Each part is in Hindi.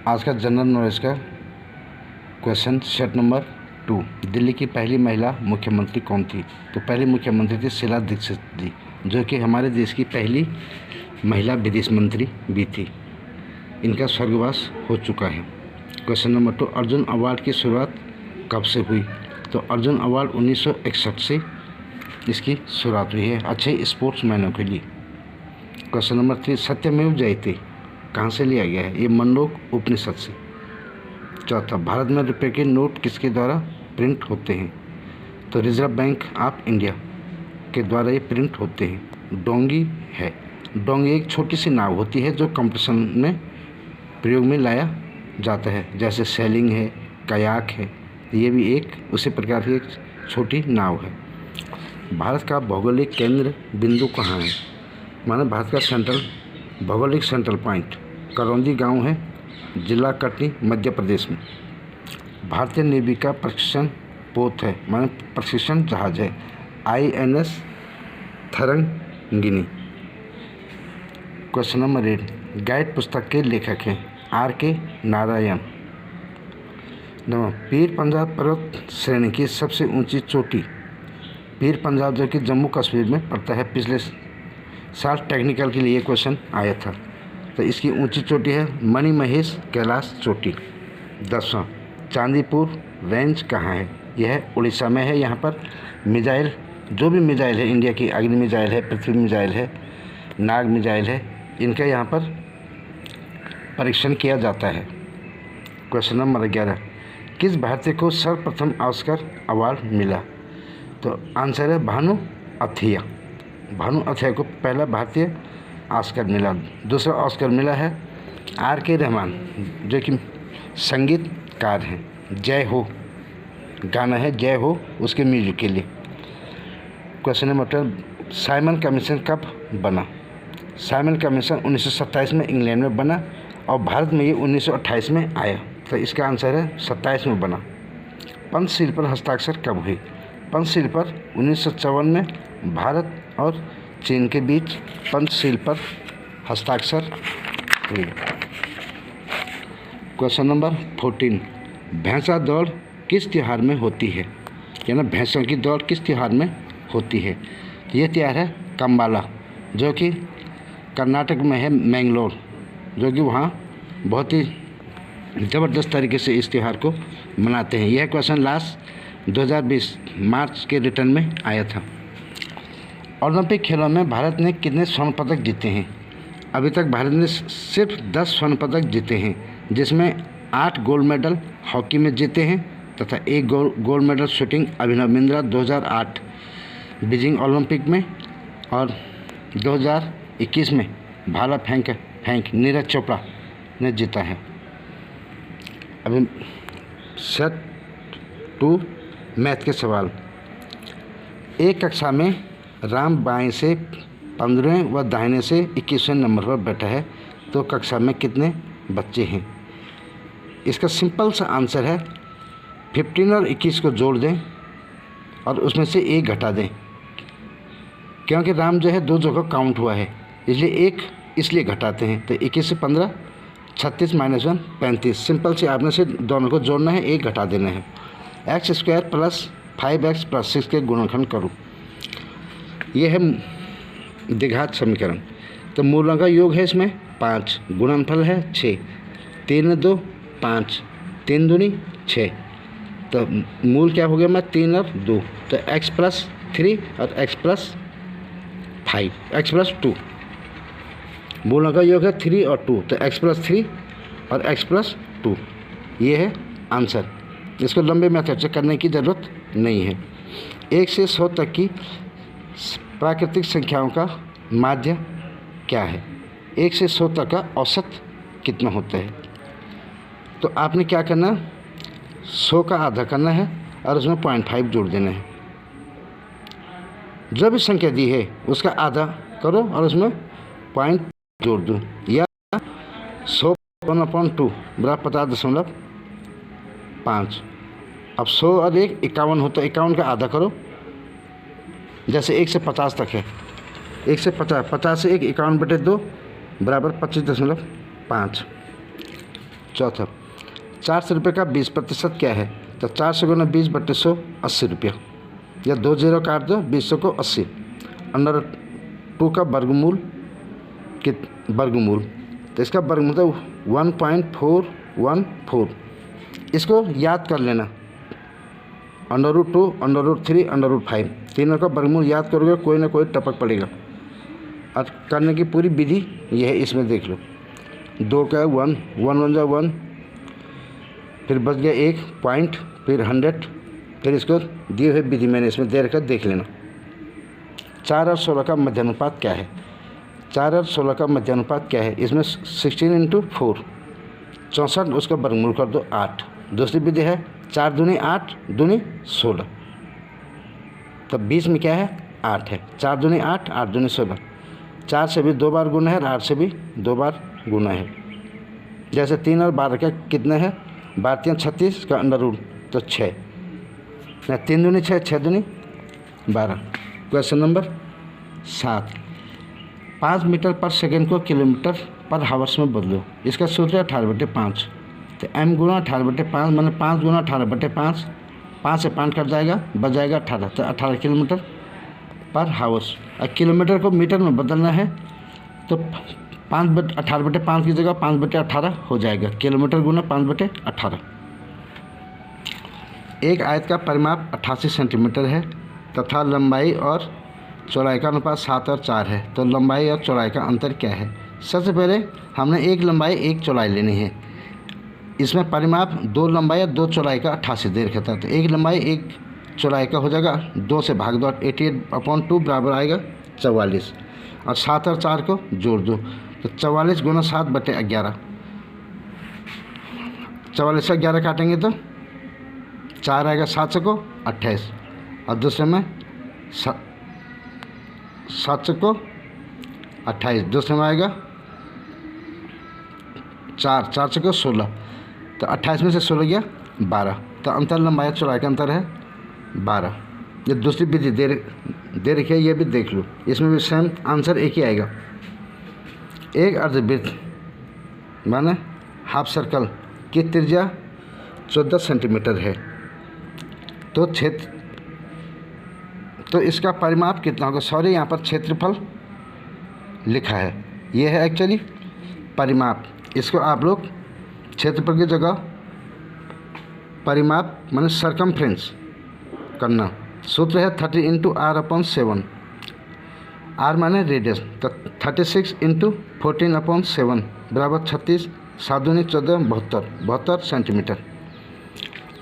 आज का जनरल नॉलेज का क्वेश्चन सेट नंबर 2। दिल्ली की पहली महिला मुख्यमंत्री कौन थी? तो पहली मुख्यमंत्री थी शीला दीक्षित जी, जो कि हमारे देश की पहली महिला विदेश मंत्री भी थी। इनका स्वर्गवास हो चुका है। क्वेश्चन नंबर 2, अर्जुन अवार्ड की शुरुआत कब से हुई? तो अर्जुन अवार्ड 1961 से इसकी शुरुआत हुई है अच्छे स्पोर्ट्समैनों के लिए। क्वेश्चन नंबर 3, सत्यमेव जयते कहाँ से लिया गया है? ये मंडोक उपनिषद से। चौथा, भारत में रुपये के नोट किसके द्वारा प्रिंट होते हैं? तो रिजर्व बैंक ऑफ इंडिया के द्वारा ये प्रिंट होते हैं। डोंगी है। डोंगी एक छोटी सी नाव होती है जो कंपटीशन में प्रयोग में लाया जाता है, जैसे सेलिंग है, कयाक है, ये भी एक उसी प्रकार की एक छोटी नाव है। भारत का भौगोलिक केंद्र बिंदु कहाँ है? माने भारत का सेंट्रल भौगोलिक सेंट्रल पॉइंट करौंदी गांव है, जिला कटनी, मध्य प्रदेश में। भारतीय नेवी का प्रशिक्षण पोत है, माने प्रशिक्षण जहाज है, INS थरंगिनी। क्वेश्चन नंबर 8, गाइड पुस्तक के लेखक हैं RK नारायण। पीर पंजाब पर्वत श्रेणी की सबसे ऊंची चोटी पीर पंजाब, जो कि जम्मू कश्मीर में पड़ता है। पिछले साल टेक्निकल के लिए क्वेश्चन आया था। तो इसकी ऊंची चोटी है मणि महेश कैलाश चोटी। 10वां, चांदीपुर रेंज कहाँ है? यह उड़ीसा में है। यहाँ पर मिसाइल, जो भी मिसाइल है इंडिया की, अग्नि मिसाइल है, पृथ्वी मिसाइल है, नाग मिसाइल है, इनका यहाँ पर परीक्षण किया जाता है। क्वेश्चन नंबर 11, किस भारतीय को सर्वप्रथम ऑस्कर अवार्ड मिला? तो आंसर है भानु अथिया। भानु अथिया को पहला भारतीय ऑस्कर मिला। दूसरा ऑस्कर मिला है RK रहमान, जो कि संगीतकार हैं। जय हो गाना है, जय हो, उसके म्यूजिक के लिए। क्वेश्चन नंबर 12, साइमन कमीशन कब बना? साइमन कमीशन 1927 में इंग्लैंड में बना और भारत में ये 1928 में आया। तो इसका आंसर है 27 में बना। पंचशील पर हस्ताक्षर कब हुई? पंचशील पर 1954 में भारत और चीन के बीच पंचशील पर हस्ताक्षर हुए। क्वेश्चन नंबर 14, भैंसा दौड़ किस त्योहार में होती है? यानी भैंसों की दौड़ किस त्योहार में होती है? ये त्योहार है कंबाला, जो कि कर्नाटक में है, मैंगलोर, जो कि वहाँ बहुत ही ज़बरदस्त तरीके से इस त्यौहार को मनाते हैं। यह क्वेश्चन लास्ट 2020 मार्च के रिटर्न में आया था। ओलंपिक खेलों में भारत ने कितने स्वर्ण पदक जीते हैं? अभी तक भारत ने सिर्फ 10 स्वर्ण पदक जीते हैं, जिसमें 8 गोल्ड मेडल हॉकी में जीते हैं तथा 1 gold medal shooting Abhinav Bindra 2008 Beijing Olympic में, और 2021 में भाला फेंक नीरज चोपड़ा ने जीता है। अभी सेट 2 मैथ के सवाल। एक कक्षा में राम बाएं से 15वें व दाहिने से 21वें नंबर पर बैठा है, तो कक्षा में कितने बच्चे हैं? इसका सिंपल सा आंसर है 15 और 21 को जोड़ दें और उसमें से 1 घटा दें, क्योंकि राम जो है 2 जगह काउंट हुआ है, इसलिए 1 इसलिए घटाते हैं। तो 21 से 15 36 - 1 35। सिंपल से आपने से दोनों को जोड़ना है, 1 घटा देना है। x² + 5x + 6 के गुणनखंड करो। यह है द्विघात समीकरण। तो मूलों का योग है इसमें 5, गुणनफल है 6, 3 2 5, 3 दूनी 6। तो मूल क्या हो गया? मैं 3 और 2, तो x + 3 और x + 5, x + 2। मूलों का योग है 3 और 2, तो x + 3 और x + 2। ये है आंसर। इसको लंबे मेथड से करने की ज़रूरत नहीं है। 1 से 100 तक की प्राकृतिक संख्याओं का माध्य क्या है? 1 से 100 तक का औसत कितना होता है? तो आपने क्या करना, 100 का आधा करना है और उसमें 0.5 जोड़ देना है। जो भी संख्या दी है उसका आधा करो और उसमें पॉइंट जोड़ दो, या 100/2 बराबर 50.5। अब 100 और 1 51 होता है, 51 का आधा करो। जैसे 1 से 50 तक है, 1 से 50, 50 से 1 51/2 बराबर 25.5। चौथा, 400 रुपये का 20% क्या है? तो 400 गुना 20/100 80 रुपया, या 2 0 काट दो, 200 को 80। √2 का वर्गमूल वर्गमूल, तो इसका वर्गमूल तो 1.414। इसको याद कर लेना, √2, √3, √5, तीनों का वर्गमूल याद करोगे कोई ना कोई टपक पड़ेगा। और करने की पूरी विधि यह है, इसमें देख लो। 2 का 1, 1 1 जा 1, फिर बच गया 1 पॉइंट, फिर 100, फिर इसको दिए हुए विधि मैंने इसमें दे रखा, देख लेना। 4 और 16 का मध्यानुपात क्या है? 4 और 16 का मध्यानुपात क्या है? इसमें 16 × 4 64, उसका वर्गमूल कर दो 8। दूसरी विधि है 4 दूनी 8 दूनी 16, तब 20 में क्या है? 8 है। 4 दूनी 8, 8 दूनी 16, 4 से भी 2 बार गुना है और 8 से भी 2 बार गुना है। जैसे 3 और 12 का कितने हैं? 12 36 का √ तो 6, 3 दूनी 6, 6 दूनी 12। क्वेश्चन नंबर 7, 5 मीटर पर सेकेंड को किलोमीटर पर हावर्स में बदलो। इसका सूत्र है 18/5। तो m गुना 18/5 मैंने 5 गुना 18/5, 5 से 5 कट जाएगा, बच जाएगा 18, तो 18 किलोमीटर पर हावर्स। और किलोमीटर को मीटर में बदलना है तो 18/5 की जगह 5/18 हो जाएगा। किलोमीटर गुना 5/18। एक आयत का परिमाप 88 सेंटीमीटर है तथा लंबाई और चौड़ाई का अनुपात 7 और 4 है, तो लंबाई और चौड़ाई का अंतर क्या है? सबसे पहले हमने एक लंबाई एक चौड़ाई लेनी है। इसमें परिमाप 2 लंबाई और 2 चौड़ाई का 88 दे रखा था, तो एक लंबाई एक चौड़ाई का हो जाएगा, 2 से भाग दो, 88/2 बराबर आएगा 44, और 7 और 4 को जोड़ दो, तो 44 गुना 7/11। 44 से 11 काटेंगे तो 4 आएगा, 7 से को 28, और दूसरे में 7 से को 28, दूसरे में आएगा 4 से को 16, तो 28 में से 16 गया 12, तो अंतर लंबाई चौड़ाई का अंतर है 12। ये दूसरी विधि दे रखी है, ये भी देख लो, इसमें भी सेम आंसर एक ही आएगा। एक अर्धवृत्त माने हाफ सर्कल की त्रिज्या 14 सेंटीमीटर है, तो इसका परिमाप कितना होगा? सॉरी, यहाँ पर क्षेत्रफल लिखा है, ये है एक्चुअली परिमाप। इसको आप लोग क्षेत्रफल की जगह परिमाप माने सरकमफ्रेंस करना। सूत्र है 30 × r/7, r माने रेडियस, तो 36 × 14/7 बराबर 36, 7 दूनी 14, 72 सेंटीमीटर।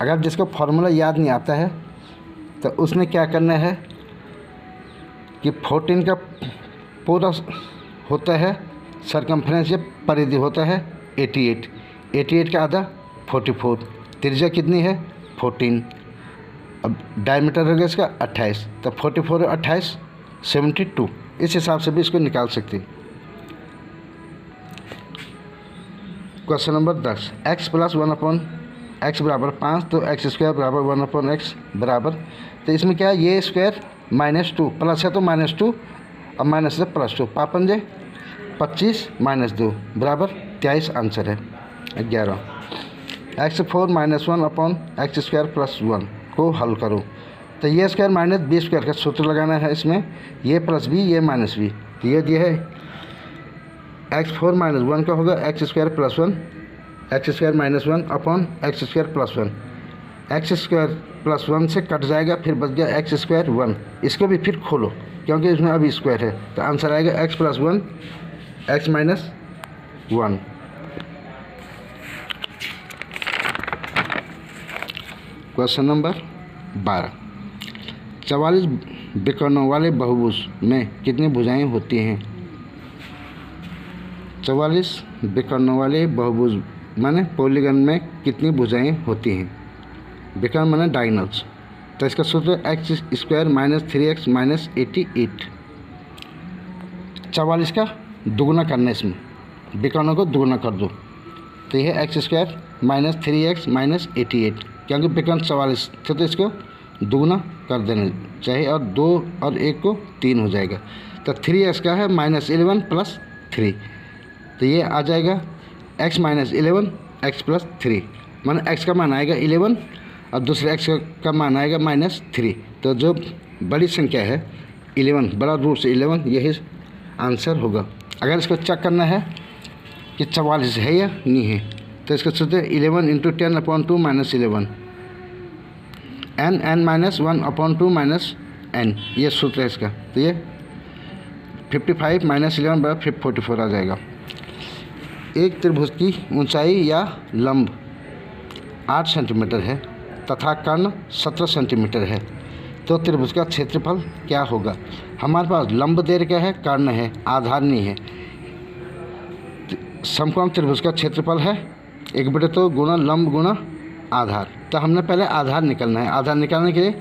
अगर जिसको फॉर्मूला याद नहीं आता है तो उसने क्या करना है कि 14 का पूरा होता है सरकमफ्रेंस, या परिधि होता है 88 का आधा 44, त्रिज्या कितनी है 14, अब डायमीटर हो गया इसका 28, तो 44 और 28 72, इस हिसाब से भी इसको निकाल सकते हैं। क्वेश्चन नंबर 10, x + 1/x बराबर 5, तो x² बराबर 1/x बराबर, तो इसमें क्या है, ये स्क्वायर -2 प्लस है तो -2 और माइनस से +2, 5×5 25 -2 बराबर 23, आंसर है 11। x4 - 1/x² + 1 को हल करो, तो ये स्क्वायर माइनस बी स्क्वायर का सूत्र लगाना है इसमें, ये +b ये -b, ये दिया है x4 - 1 का होगा x² + 1, x² - 1/x² + 1, x² + 1 से कट जाएगा, फिर बच गया x² 1, इसको भी फिर खोलो क्योंकि इसमें अभी स्क्वायर है, तो आंसर आएगा x + 1 x - 1। क्वेश्चन नंबर 12, 44 विकर्णों वाले बहुभुज में कितनी भुजाएं होती हैं? 44 विकर्णों वाले बहुभुज माने पॉलीगन में कितनी भुजाएं होती हैं? विकर्ण माने डायगोनल्स, तो इसका सूत्र x² - 3x - 88। 44 का दुगुना करना, इसमें विकर्णों को दुगुना कर दो, तो यह है x² - 3x - 88, क्योंकि विकर्ण 44 थे तो इसको दुगुना कर देना चाहिए, और 2 और 1 को 3 हो जाएगा, तो 3x का है -11 + 3, तो ये आ जाएगा x - 11 एक्स प्लस 3, माने एक्स का मान आएगा 11 और दूसरे एक्स का मान आएगा -3। तो जो बड़ी संख्या है 11, बड़ा रूट से 11, यही आंसर होगा। अगर इसको चेक करना है कि 44 है या नहीं है, तो इसका सूत्र 11 × 10/2 - 11, n -1/2 - n, ये सूत्र है इसका। तो ये 55 - 11 = 44 आ जाएगा। एक त्रिभुज की ऊंचाई या लंब 8 सेंटीमीटर है तथा कर्ण 17 सेंटीमीटर है, तो त्रिभुज का क्षेत्रफल क्या होगा? हमारे पास लंब दे रखा है, कर्ण है, आधार नहीं है। समकोण त्रिभुज का क्षेत्रफल है 1/2 गुणा लंब गुणा आधार। तो हमने पहले आधार निकालना है। आधार निकालने के लिए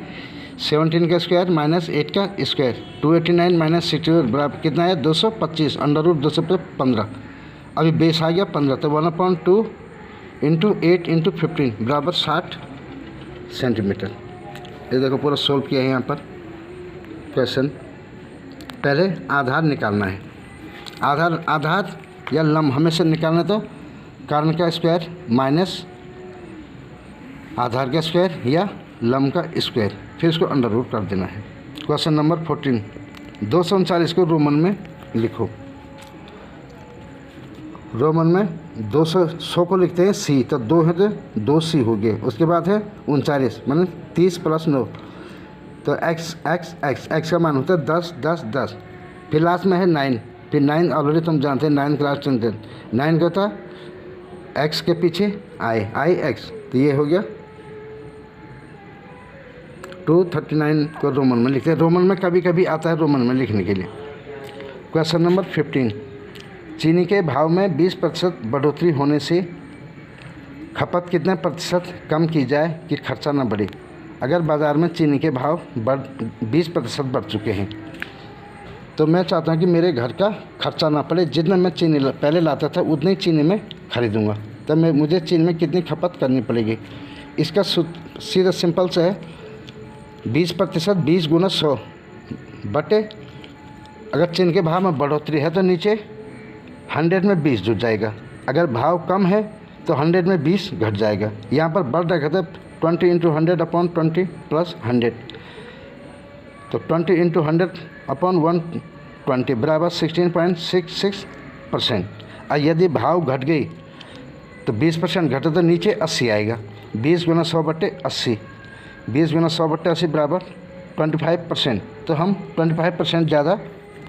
17 का स्क्वायर - 8 का स्क्वायर, 289 - 64 बराबर कितना है? 225, √200 पे 15। अभी बेस आ गया 15, तो 1/2 × 8 × 15 बराबर 60 सेंटीमीटर। ये देखो पूरा सोल्व किया है यहाँ पर क्वेश्चन। पहले आधार निकालना है। आधार या लंब हमेशा निकालना, तो कर्ण का स्क्वायर माइनस आधार का स्क्वायर या लंब का स्क्वायर, फिर इसको √ कर देना है। क्वेश्चन नंबर 14, 239 को रोमन में लिखो। रोमन में 200 को लिखते हैं C, तो 2 है तो 2C हो गए। उसके बाद है 39 मतलब 30 + 9, तो x का मान होता है 10 10 10। फिर लास्ट में है 9, फिर 9 ऑलरेडी तुम जानते हैं 9 क्लास 10 9 का होता है x के पीछे i x, तो ये हो गया 239 को रोमन में लिखते हैं। रोमन में कभी कभी आता है रोमन में लिखने के लिए। क्वेश्चन नंबर 15, चीनी के भाव में 20% बढ़ोतरी होने से खपत कितने प्रतिशत कम की जाए कि खर्चा न बढ़े? अगर बाज़ार में चीनी के भाव 20% बढ़ चुके हैं, तो मैं चाहता हूं कि मेरे घर का खर्चा ना पड़े। जितना मैं चीनी पहले लाता था उतनी ही चीनी मैं खरीदूंगा, तो मुझे चीनी में कितनी खपत करनी पड़ेगी? इसका सीधा सिंपल से है 20%, 20 × 100 बटे, अगर चीनी के भाव में बढ़ोतरी है तो नीचे 100 में 20 जुड़ जाएगा। अगर भाव कम है तो 100 में 20 घट जाएगा। यहाँ पर बढ़ रखा था 20 × 100/20 + 100, तो 20 × 100/120 बराबर 16.66%। और यदि भाव घट गई तो 20% घटे तो नीचे 80 आएगा। 20 × 100/80, 20 × 100/80 बराबर 25%। तो हम 25% ज़्यादा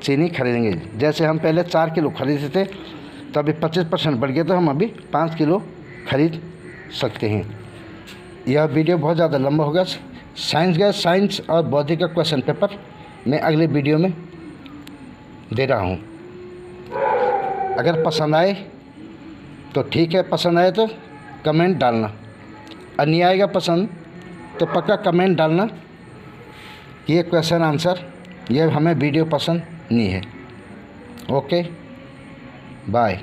चीनी खरीदेंगे। जैसे हम पहले 4 किलो खरीदते थे, तो अभी 25% बढ़ गया, तो हम अभी 5 किलो खरीद सकते हैं। यह वीडियो बहुत ज़्यादा लंबा होगा। साइंस और बौद्धिक का क्वेश्चन पेपर मैं अगले वीडियो में दे रहा हूँ। अगर पसंद आए तो ठीक है, पसंद आए तो कमेंट डालना, और नहीं आएगा पसंद तो पक्का कमेंट डालना ये क्वेश्चन आंसर, ये हमें वीडियो पसंद नहीं है। Okay, bye.